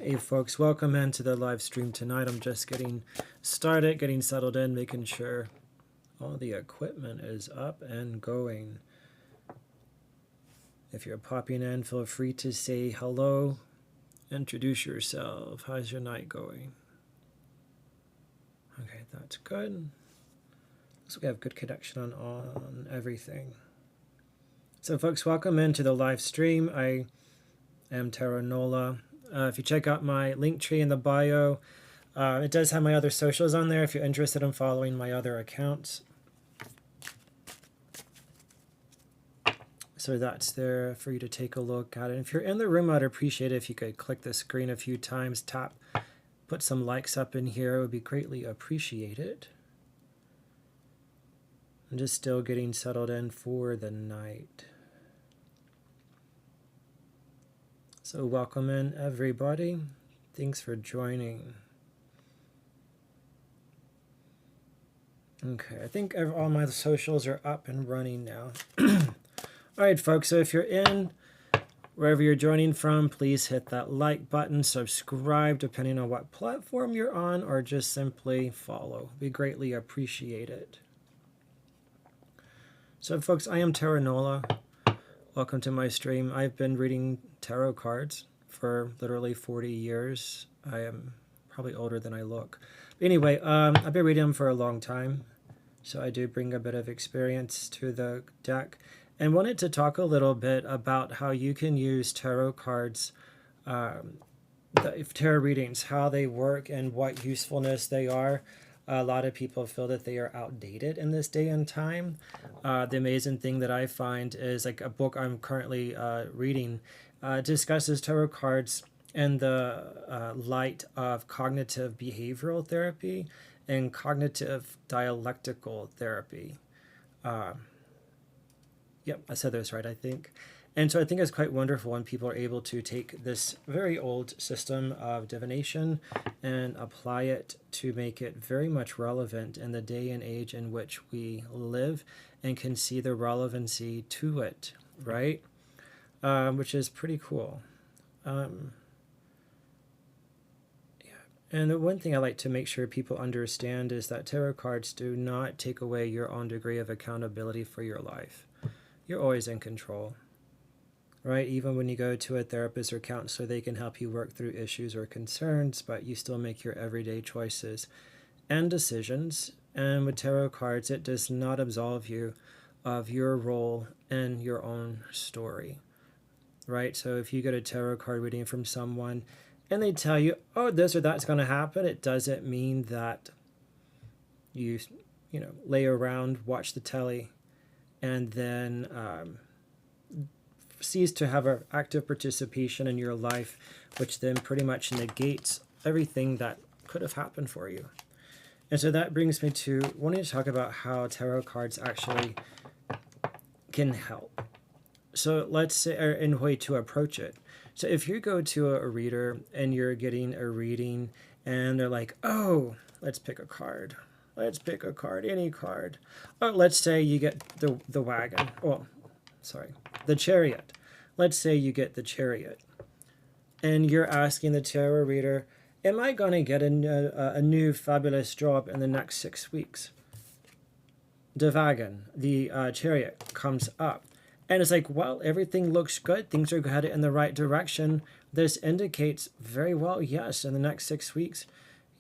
Hey folks, welcome into the live stream tonight. I'm just getting started, getting settled in, making sure all the equipment is up and going. If you're popping in, feel free to say hello, introduce yourself. How's your night going? Okay, that's good. Looks like we have good connection on everything. So folks, welcome into the live stream. I am TarotNola. If you check out my link tree in the bio, it does have my other socials on there if you're interested in following my other accounts. So that's there for you to take a look at it. If you're in the room, I'd appreciate it if you could click the screen a few times, tap, put some likes up in here. It would be greatly appreciated. I'm just still getting settled in for the night. So welcome in, everybody. Thanks for joining. Okay, I think all my socials are up and running now. All right, folks, so if you're in, wherever you're joining from, please hit that like button, subscribe, depending on what platform you're on, or just simply follow. We greatly appreciate it. So, folks, I am TarotNola. Welcome to my stream. I've been reading tarot cards for literally 40 years. I am probably older than I look. But anyway, I've been reading them for a long time, so I do bring a bit of experience to the deck. And wanted to talk a little bit about how you can use tarot cards, tarot readings, how they work and what usefulness they are. A lot of people feel that they are outdated in this day and time. The amazing thing that I find is, like, a book I'm currently reading discusses tarot cards in the light of cognitive behavioral therapy and cognitive dialectical therapy. Yep, I said those right, I think. And so I think it's quite wonderful when people are able to take this very old system of divination and apply it to make it very much relevant in the day and age in which we live, and can see the relevancy to it, right? Which is pretty cool. Yeah. And the one thing I like to make sure people understand is that tarot cards do not take away your own degree of accountability for your life. You're always in control. Right? Even when you go to a therapist or counselor, they can help you work through issues or concerns, but you still make your everyday choices and decisions. And with tarot cards, it does not absolve you of your role in your own story. Right? So if you get a tarot card reading from someone and they tell you, oh, this or that's going to happen, it doesn't mean that you lay around, watch the telly, and then cease to have an active participation in your life, which then pretty much negates everything that could have happened for you. And so that brings me to wanting to talk about how tarot cards actually can help. So let's say, or in a way to approach it. So if you go to a reader and you're getting a reading and they're like, oh, let's pick a card. Let's pick a card, any card. Oh, let's say you get the wagon. Oh, sorry, the chariot. Let's say you get the chariot. And you're asking the tarot reader, am I going to get a new fabulous job in the next 6 weeks? The wagon, the chariot, comes up. And it's like, well, everything looks good. Things are headed in the right direction. This indicates very well, yes, in the next 6 weeks,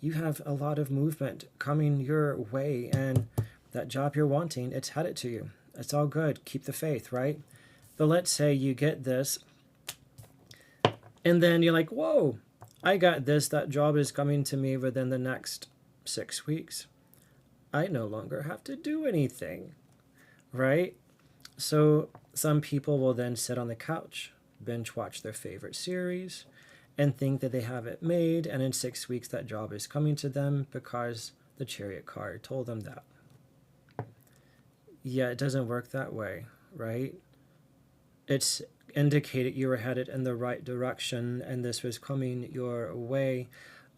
you have a lot of movement coming your way. And that job you're wanting, it's headed to you. It's all good. Keep the faith, right? But let's say you get this, and then you're like, whoa, I got this. That job is coming to me within the next 6 weeks. I no longer have to do anything, right? So some people will then sit on the couch, binge watch their favorite series, and think that they have it made, and in 6 weeks that job is coming to them because the Chariot card told them that. Yeah, it doesn't work that way, right? It's indicated you were headed in the right direction and this was coming your way,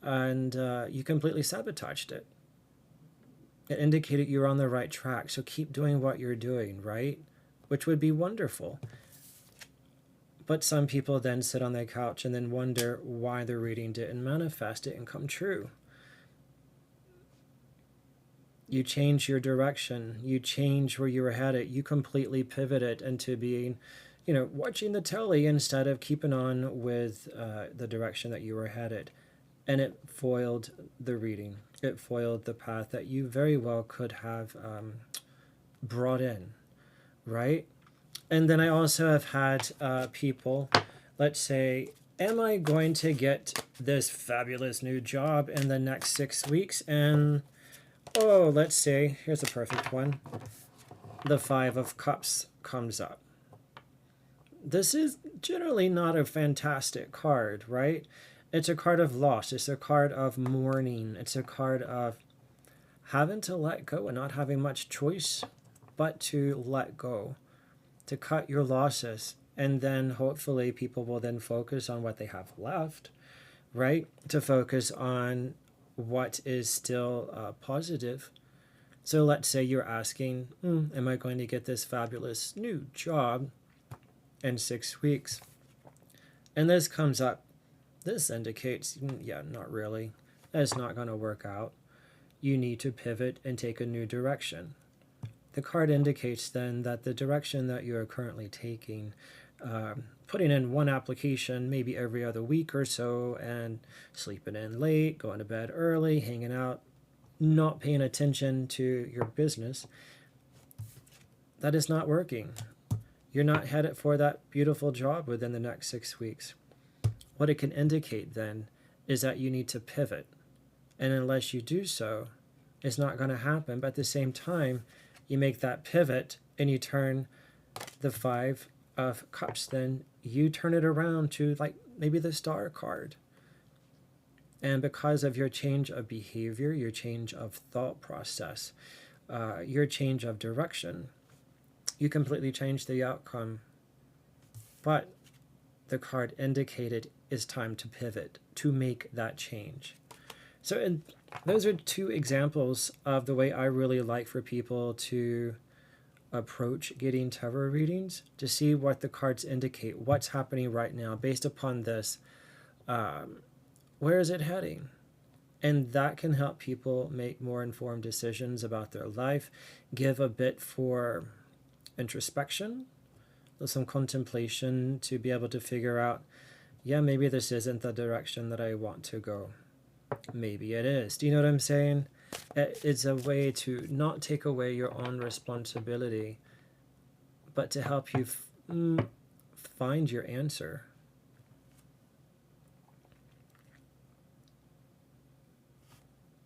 and you completely sabotaged it. It indicated you were on the right track, so keep doing what you're doing, right? Which would be wonderful. But some people then sit on their couch and then wonder why the reading didn't manifest, it and come true. You change your direction. You change where you were headed. You completely pivoted into being, watching the telly instead of keeping on with the direction that you were headed. And it foiled the reading. It foiled the path that you very well could have brought in, right? And then I also have had people, let's say, am I going to get this fabulous new job in the next 6 weeks? And, oh, let's say, here's a perfect one. The 5 of Cups comes up. This is generally not a fantastic card, right? It's a card of loss. It's a card of mourning. It's a card of having to let go and not having much choice but to let go, to cut your losses. And then hopefully people will then focus on what they have left, right? To focus on what is still positive. So let's say you're asking, am I going to get this fabulous new job in 6 weeks? And this comes up. This indicates, yeah, not really. That's not going to work out. You need to pivot and take a new direction. The card indicates then that the direction that you are currently taking, putting in one application maybe every other week or so and sleeping in late, going to bed early, hanging out, not paying attention to your business, that is not working. You're not headed for that beautiful job within the next 6 weeks. What it can indicate then is that you need to pivot. And unless you do so, it's not going to happen. But at the same time, you make that pivot and you turn the 5 of Cups, then you turn it around to like maybe the Star card. And because of your change of behavior, your change of thought process, your change of direction, you completely change the outcome. But the card indicated it's time to pivot, to make that change. So and those are 2 examples of the way I really like for people to approach getting tarot readings, to see what the cards indicate, what's happening right now. Based upon this, where is it heading? And that can help people make more informed decisions about their life, give a bit for introspection, some contemplation to be able to figure out, yeah, maybe this isn't the direction that I want to go. Maybe it is. Do you know what I'm saying? It's a way to not take away your own responsibility, but to help you find your answer.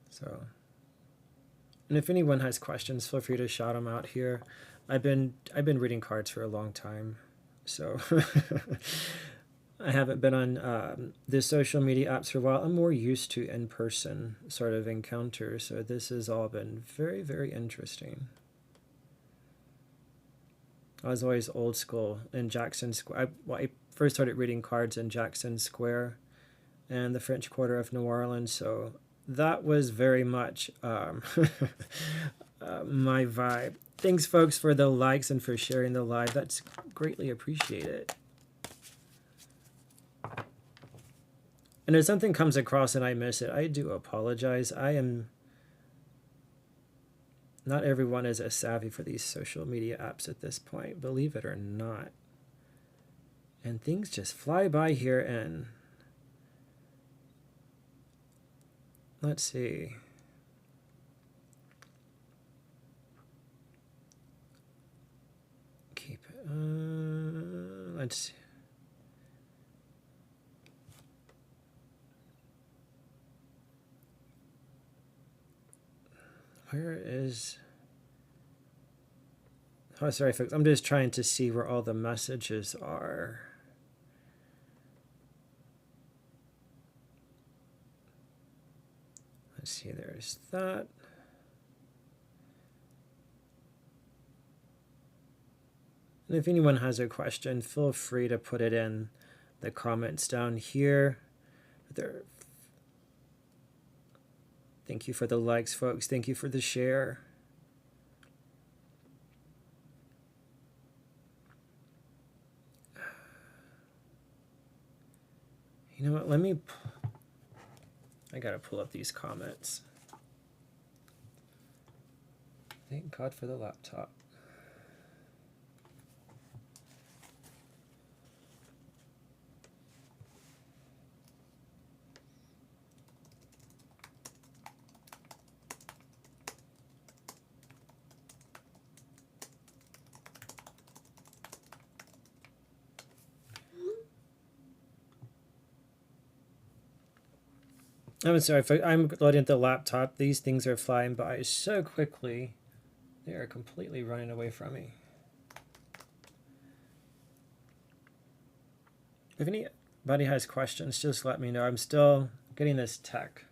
So, and if anyone has questions, feel free to shout them out here. I've been reading cards for a long time, so I haven't been on the social media apps for a while. I'm more used to in-person sort of encounters, so this has all been very, very interesting. I was always old school in Jackson Square. I first started reading cards in Jackson Square and the French Quarter of New Orleans, so that was very much my vibe. Thanks, folks, for the likes and for sharing the live. That's greatly appreciated. And if something comes across and I miss it, I do apologize. Not everyone is as savvy for these social media apps at this point, believe it or not. And things just fly by here, and let's see. Let's see. Where is... Oh, sorry, folks. I'm just trying to see where all the messages are. Let's see, there's that. And if anyone has a question, feel free to put it in the comments down here. Thank you for the likes, folks. Thank you for the share. You know what? I gotta pull up these comments. Thank God for the laptop. I'm sorry, I'm loading the laptop. These things are flying by so quickly. They are completely running away from me. If anybody has questions, just let me know. I'm still getting this tech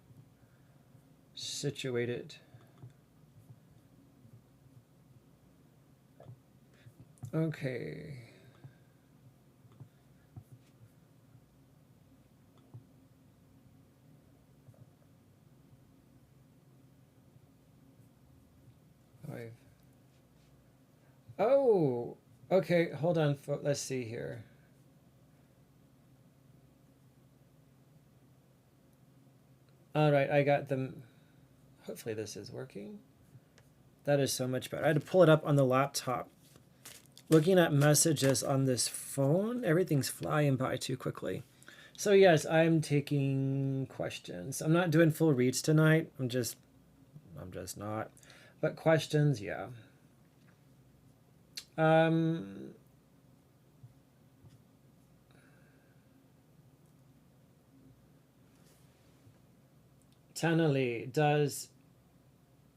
situated. Okay. Oh, okay, hold on. Let's see here. All right, I got them. Hopefully this is working. That is so much better. I had to pull it up on the laptop. Looking at messages on this phone, everything's flying by too quickly. So yes, I'm taking questions. I'm not doing full reads tonight. I'm just not. But questions, yeah. Tanali, does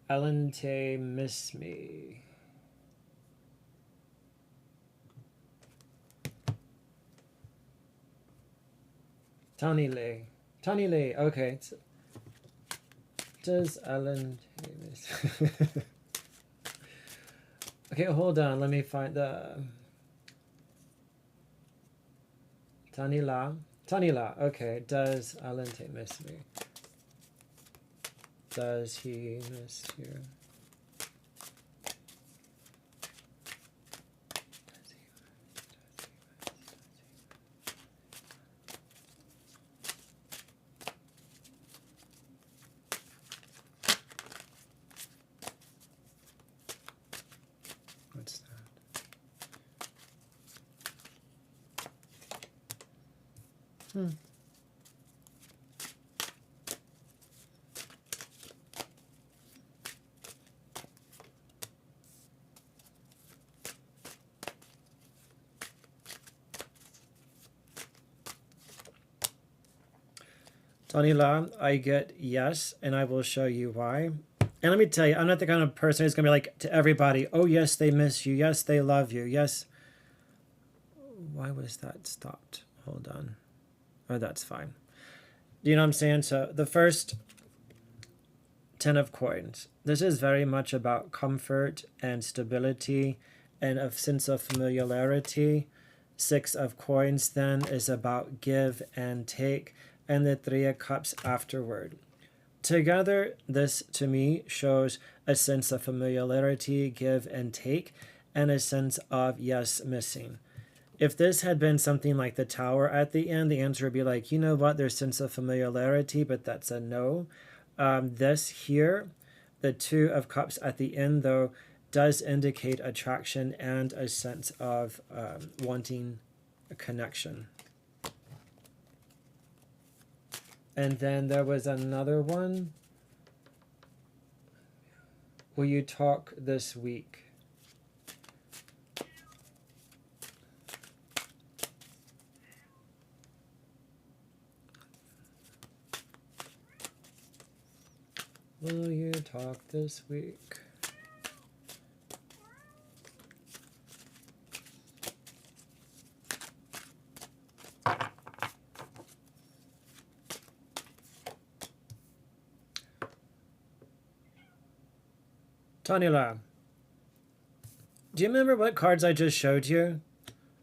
Alente miss me? Tanile, okay. Does Alente miss me? Okay, hold on. Let me find the... Tanila, okay. Does Alente miss me? Does he miss you? What's that? Tanila, I get yes, and I will show you why. And let me tell you, I'm not the kind of person who's going to be like to everybody, oh, yes, they miss you. Yes, they love you. Yes. Why was that stopped? Hold on. Oh, that's fine. Do you know what I'm saying? So the first 10 of coins. This is very much about comfort and stability and a sense of familiarity. 6 of coins then is about give and take, and the 3 of cups afterward. Together, this to me shows a sense of familiarity, give and take, and a sense of yes, missing. If this had been something like the Tower at the end, the answer would be like, you know what, there's sense of familiarity, but that's a no. This here, the 2 of cups at the end, though, does indicate attraction and a sense of wanting a connection. And then there was another one. Will you talk this week? Will you talk this week? TarotNola, do you remember what cards I just showed you?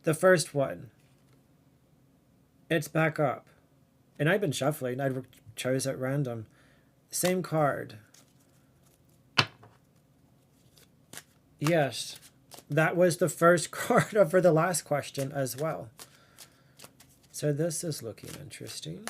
The first one. It's back up. And I've been shuffling. I chose at random. Same card. Yes. That was the first card for the last question as well. So this is looking interesting.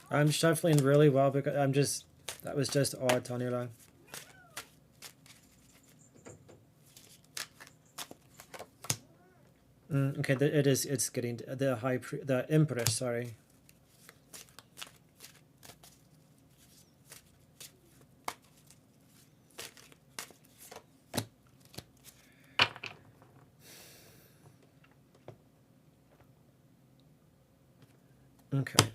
I'm shuffling really well because that was just odd, TarotNola. Okay, it's getting the Empress, sorry. Okay.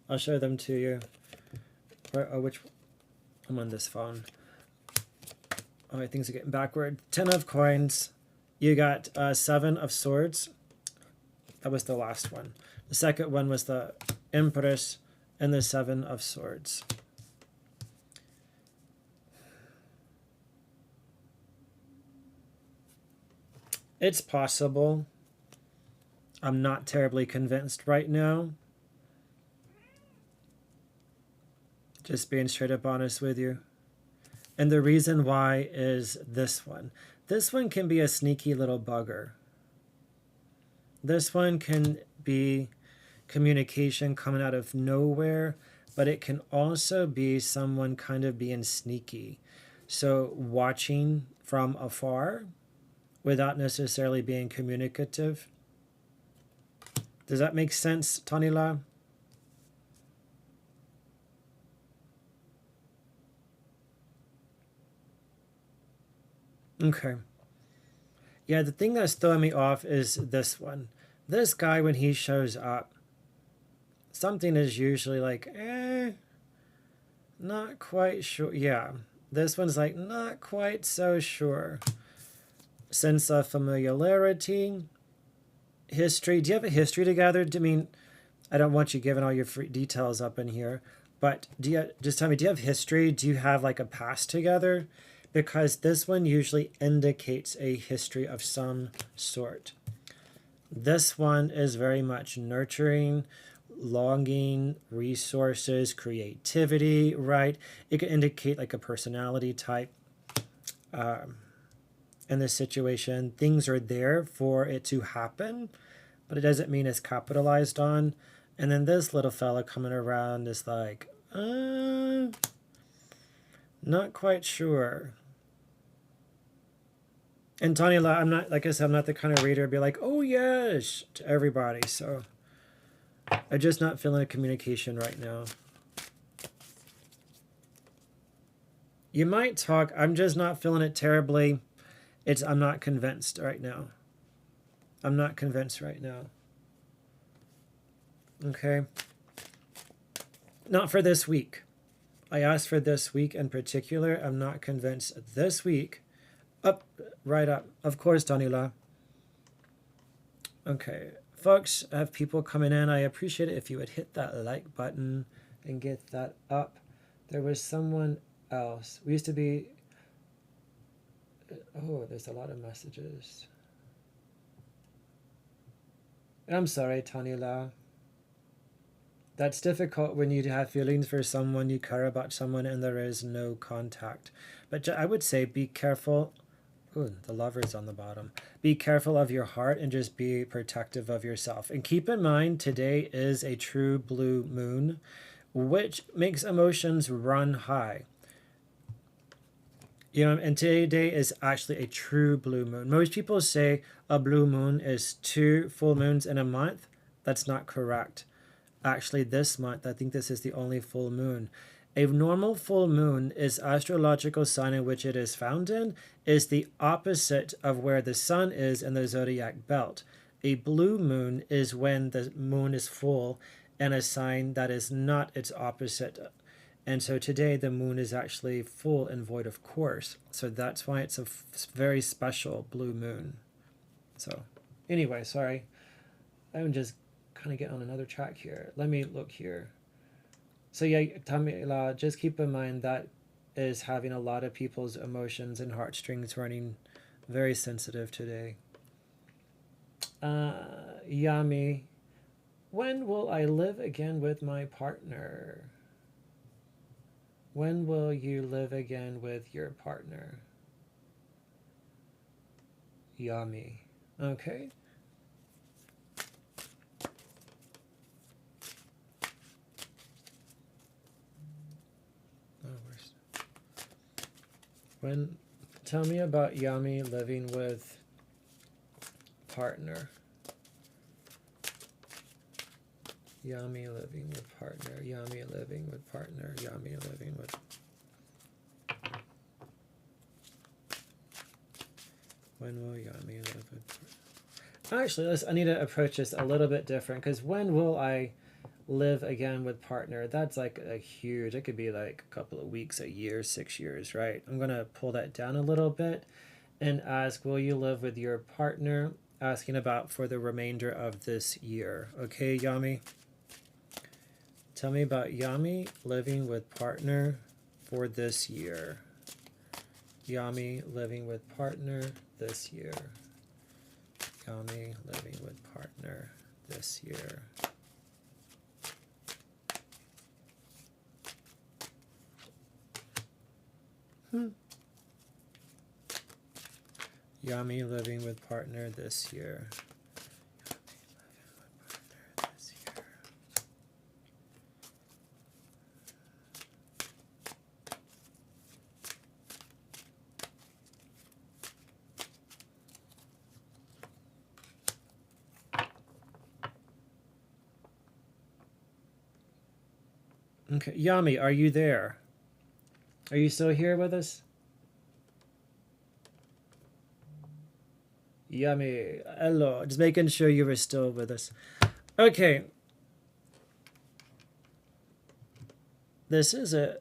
I'll show them to you. I'm on this phone. Oh, things are getting backward. 10 of coins. You got 7 of swords. That was the last one. The second one was the Empress and the 7 of swords. It's possible. I'm not terribly convinced right now. Just being straight up honest with you. And the reason why is this one. This one can be a sneaky little bugger. This one can be communication coming out of nowhere, but it can also be someone kind of being sneaky. So watching from afar without necessarily being communicative. Does that make sense, TarotNola? Okay. Yeah, the thing that's throwing me off is this one. This guy, when he shows up, something is usually like, not quite sure. Yeah, this one's like, not quite so sure. Sense of familiarity. History. Do you have a history together? I mean, I don't want you giving all your free details up in here, but just tell me, do you have history? Do you have like a past together? Because this one usually indicates a history of some sort. This one is very much nurturing, longing, resources, creativity, right? It could indicate like a personality type in this situation. Things are there for it to happen, but it doesn't mean it's capitalized on. And then this little fella coming around is like, not quite sure. And TarotNola, I'm not, like I said, I'm not the kind of reader to be like, oh yes, to everybody. So I'm just not feeling a communication right now. You might talk, I'm just not feeling it terribly. I'm not convinced right now. I'm not convinced right now. Okay. Not for this week. I asked for this week in particular. I'm not convinced this week. Up, right up. Of course, TarotNola. Okay. Folks, I have people coming in. I appreciate it if you would hit that like button and get that up. There was someone else. We used to be... Oh, there's a lot of messages. I'm sorry, TarotNola. That's difficult when you have feelings for someone, you care about someone, and there is no contact. But I would say be careful. Ooh, the Lover's on the bottom. Be careful of your heart and just be protective of yourself. And keep in mind, today is a true blue moon, which makes emotions run high. You know, and today is actually a true blue moon. Most people say a blue moon is 2 full moons in a month. That's not correct. Actually, this month, I think this is the only full moon. A normal full moon is astrological sign in which it is found in, is the opposite of where the sun is in the zodiac belt. A blue moon is when the moon is full and a sign that is not its opposite. And so today the moon is actually full and void of course. So that's why it's a very special blue moon. So anyway, sorry. I'm just kind of getting on another track here. Let me look here. So yeah, TarotNola, just keep in mind that is having a lot of people's emotions and heartstrings running very sensitive today. Yami, when will I live again with my partner? When will you live again with your partner? Yami. Okay. Tell me about Yami living with partner. Yami living with partner. Yami living with partner. Yami living with. When will Yami live with partner? Actually, I need to approach this a little bit different, because when will I live again with partner? That's like a huge, it could be like a couple of weeks, a year, 6 years, right? I'm going to pull that down a little bit and ask, will you live with your partner? Asking about for the remainder of this year. Okay, Yami? Tell me about Yami living with partner for this year. Yami living with partner this year. Yami living with partner this year. Yami living with partner this year. Okay, Yami, are you there? Are you still here with us? Yummy. Hello. Just making sure you were still with us. Okay. This is a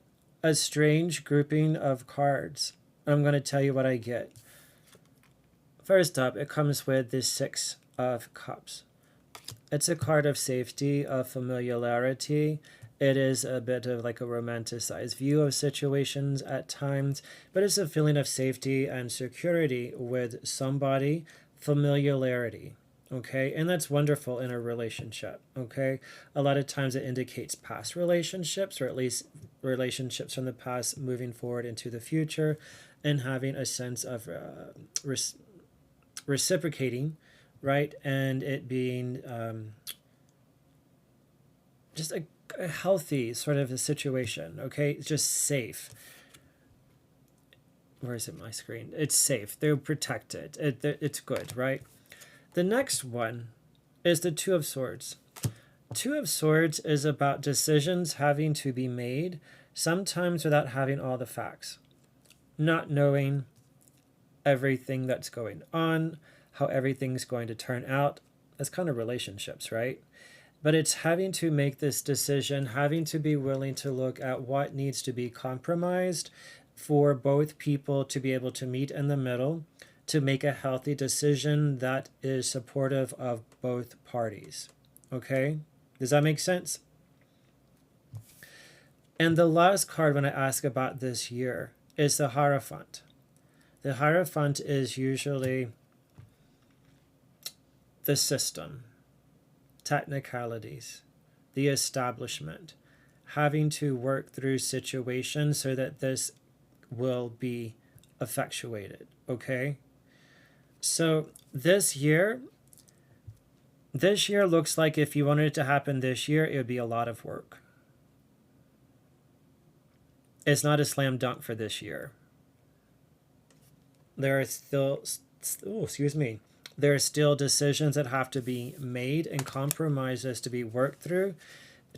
strange grouping of cards. I'm going to tell you what I get. First up, it comes with the Six of Cups. It's a card of safety, of familiarity. It is a bit of like a romanticized view of situations at times, but it's a feeling of safety and security with somebody, familiarity, okay? And that's wonderful in a relationship, okay? A lot of times it indicates past relationships, or at least relationships from the past moving forward into the future, and having a sense of reciprocating, right? And it being just a healthy sort of a situation, okay? It's just safe. Where is it, my screen? It's safe. They're protected. It's good, right? The next one is the Two of Swords. Two of Swords is about decisions having to be made, sometimes without having all the facts. Not knowing everything that's going on, how everything's going to turn out. That's kind of relationships, right? But it's having to make this decision, having to be willing to look at what needs to be compromised for both people to be able to meet in the middle, to make a healthy decision that is supportive of both parties. Okay? Does that make sense? And the last card when I ask about this year is the Hierophant. The Hierophant is usually the system, technicalities, the establishment, having to work through situations so that this will be effectuated, okay? So this year looks like if you wanted it to happen this year, it would be a lot of work. It's not a slam dunk for this year. There are still, there are still decisions that have to be made and compromises to be worked through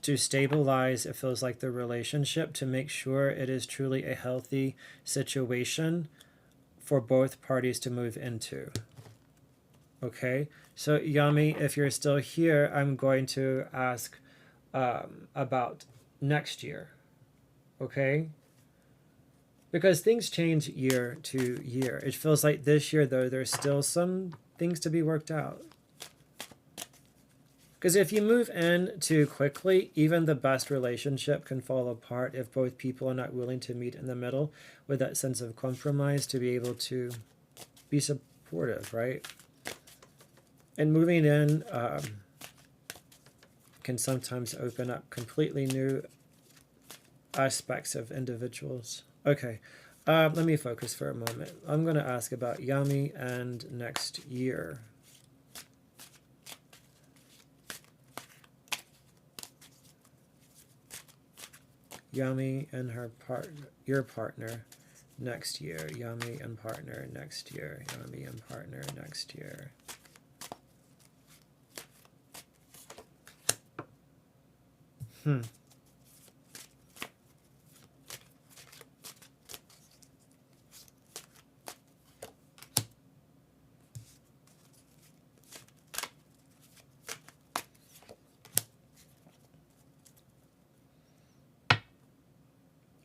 to stabilize, it feels like, the relationship, to make sure it is truly a healthy situation for both parties to move into. Okay, so Yami, if you're still here, I'm going to ask about next year. Okay, because things change year to year. It feels like this year, though, there's still some things to be worked out. Because if you move in too quickly, even the best relationship can fall apart if both people are not willing to meet in the middle with that sense of compromise to be able to be supportive, right? And moving in can sometimes open up completely new aspects of individuals. Okay, let me focus for a moment. I'm going to ask about Yami and next year. Yami and her partner, your partner, next year. Yami and partner next year. Yami and partner next year.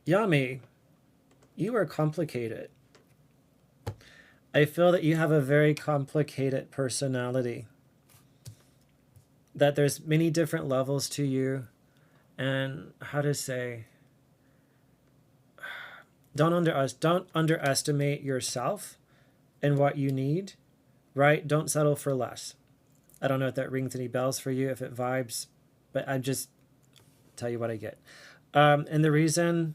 Yami, you are complicated. I feel that you have a very complicated personality. That there's many different levels to you. And how to say, don't underestimate yourself and what you need, right? Don't settle for less. I don't know if that rings any bells for you, if it vibes, but I just tell you what I get. And the reason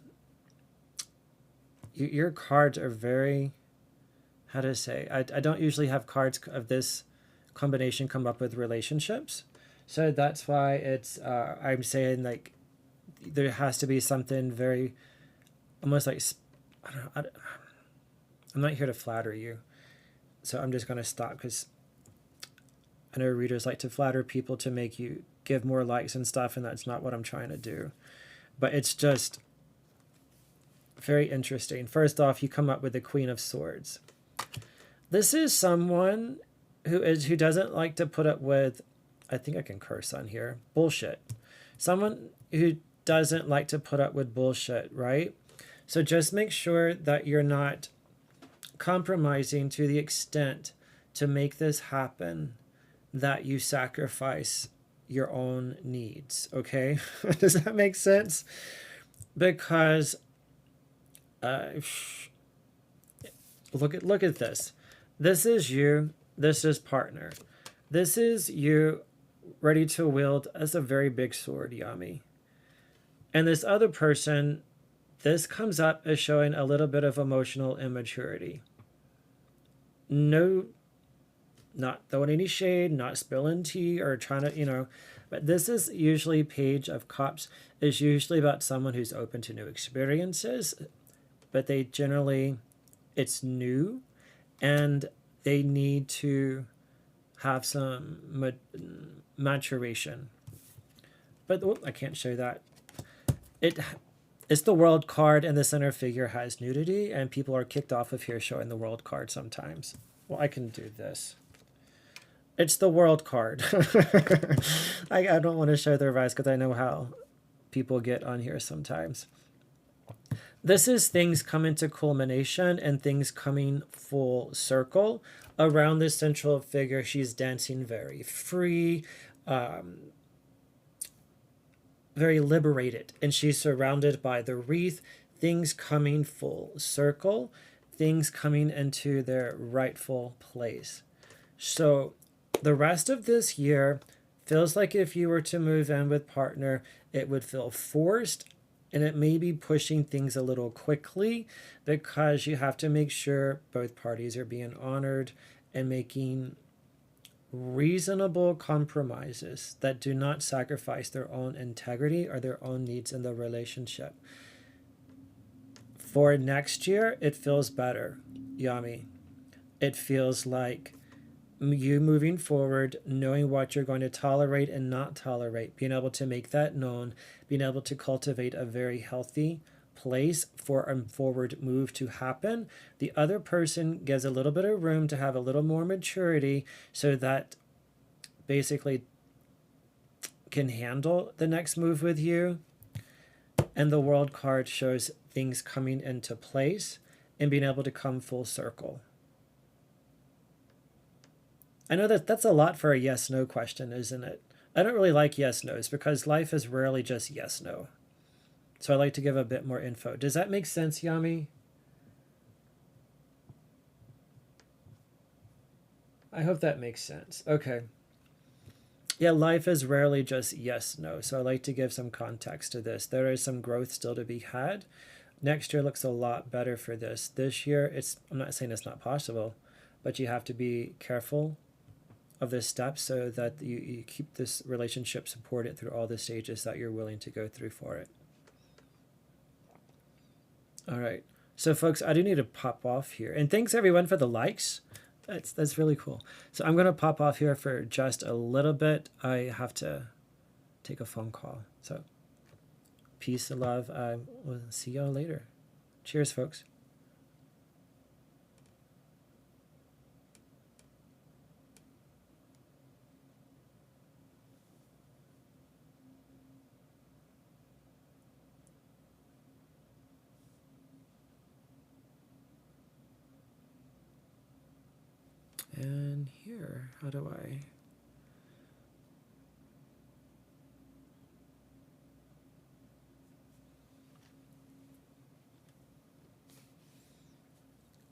your cards are very, how to say, I don't usually have cards of this combination come up with relationships. So that's why it's, I'm saying, like, there has to be something very, almost like, I'm not here to flatter you. So I'm just going to stop, because I know readers like to flatter people to make you give more likes and stuff, and that's not what I'm trying to do. But it's just very interesting. First off, you come up with the Queen of Swords. This is someone who doesn't like to put up with, I think I can curse on here, bullshit. Someone who doesn't like to put up with bullshit, right? So just make sure that you're not compromising to the extent to make this happen that you sacrifice your own needs, okay? Does that make sense? Because look at this. This is you. This is partner. This is you ready to wield as a very big sword, Yami. And this other person, this comes up as showing a little bit of emotional immaturity. No, not throwing any shade, not spilling tea or trying to, but this is usually Page of Cups is usually about someone who's open to new experiences, but they generally, it's new and they need to have some maturation. But I can't show that. It's the World card, and the center figure has nudity, and people are kicked off of here showing the World card sometimes. Well, I can do this. It's the World card. I don't want to show their eyes because I know how people get on here sometimes. This is things coming to culmination and things coming full circle around this central figure. She's dancing very free, very liberated, and she's surrounded by the wreath, things coming full circle, things coming into their rightful place. So the rest of this year feels like if you were to move in with partner, it would feel forced, and it may be pushing things a little quickly because you have to make sure both parties are being honored and making reasonable compromises that do not sacrifice their own integrity or their own needs in the relationship. For next year, it feels better, Yami. It feels like you moving forward, knowing what you're going to tolerate and not tolerate, being able to make that known, being able to cultivate a very healthy place for a forward move to happen. The other person gets a little bit of room to have a little more maturity so that basically can handle the next move with you. And the World card shows things coming into place and being able to come full circle. I know that that's a lot for a yes-no question, isn't it? I don't really like yes-nos because life is rarely just yes-no. So I like to give a bit more info. Does that make sense, Yami? I hope that makes sense. Okay. Yeah, life is rarely just yes-no. So I like to give some context to this. There is some growth still to be had. Next year looks a lot better for this. This year, I'm not saying it's not possible, but you have to be careful of this step so that you keep this relationship supported through all the stages that you're willing to go through for it. All right. So folks, I do need to pop off here. And thanks everyone for the likes. That's really cool. So I'm going to pop off here for just a little bit. I have to take a phone call. So peace and love. We'll see y'all later. Cheers, folks. And here, how do I...